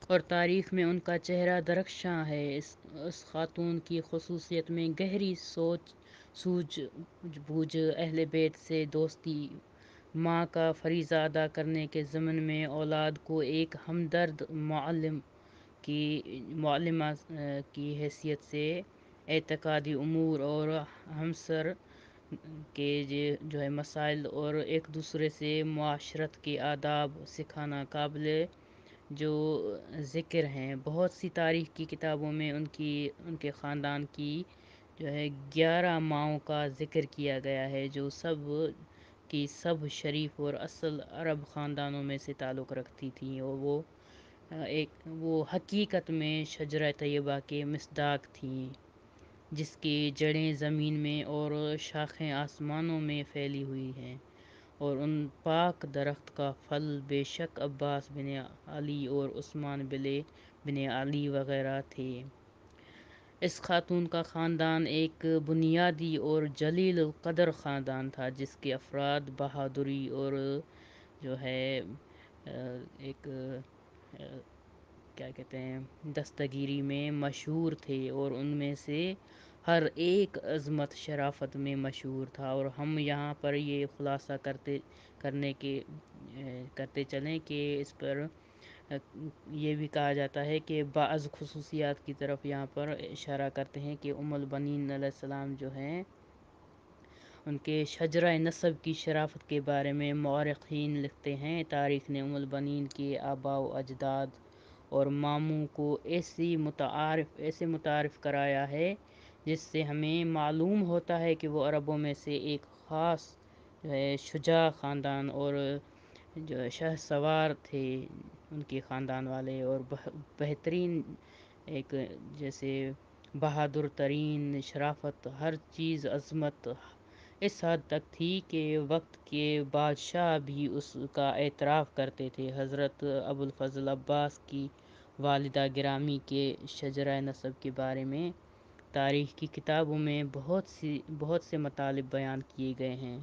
اور تاریخ میں ان کا چہرہ درخشاں ہے۔ اس خاتون کی خصوصیت میں گہری سوجھ بوجھ، اہل بیت سے دوستی، ماں کا فریضہ ادا کرنے کے ضمن میں اولاد کو ایک ہمدرد معلمہ کی حیثیت سے اعتقادی امور اور ہمسر کے جو ہے مسائل اور ایک دوسرے سے معاشرت کے آداب سکھانا قابل جو ذکر ہیں۔ بہت سی تاریخ کی کتابوں میں ان کے خاندان کی جو ہے 11 ماؤں کا ذکر کیا گیا ہے، جو سب شریف اور اصل عرب خاندانوں میں سے تعلق رکھتی تھیں، اور وہ حقیقت میں شجرہ طیبہ کے مصداق تھیں، جس کی جڑیں زمین میں اور شاخیں آسمانوں میں پھیلی ہوئی ہیں، اور ان پاک درخت کا پھل بے شک عباس بن علی اور عثمان بن علی وغیرہ تھے۔ اس خاتون کا خاندان ایک بنیادی اور جلیل القدر خاندان تھا، جس کے افراد بہادری اور جو ہے ایک کیا کہتے ہیں دستگیری میں مشہور تھے، اور ان میں سے ہر ایک عظمت شرافت میں مشہور تھا۔ اور ہم یہاں پر یہ خلاصہ کرتے چلیں کہ اس پر یہ بھی کہا جاتا ہے کہ بعض خصوصیات کی طرف یہاں پر اشارہ کرتے ہیں کہ ام البنین علیہ السلام جو ہیں، ان کے شجرہ نسب کی شرافت کے بارے میں مورخین لکھتے ہیں، تاریخ نے ام البنین کے آباء و اجداد اور ماموں کو ایسے متعارف کرایا ہے جس سے ہمیں معلوم ہوتا ہے کہ وہ عربوں میں سے ایک خاص جو ہے شجاع خاندان اور جو ہے شاہ سوار تھے ان کے خاندان والے، اور بہترین ایک جیسے بہادر ترین شرافت، ہر چیز عظمت اس حد تک تھی کہ وقت کے بادشاہ بھی اس کا اعتراف کرتے تھے۔ حضرت ابوالفضل عباس کی والدہ گرامی کے شجرہ نسب کے بارے میں تاریخ کی کتابوں میں بہت سے مطالب بیان کیے گئے ہیں۔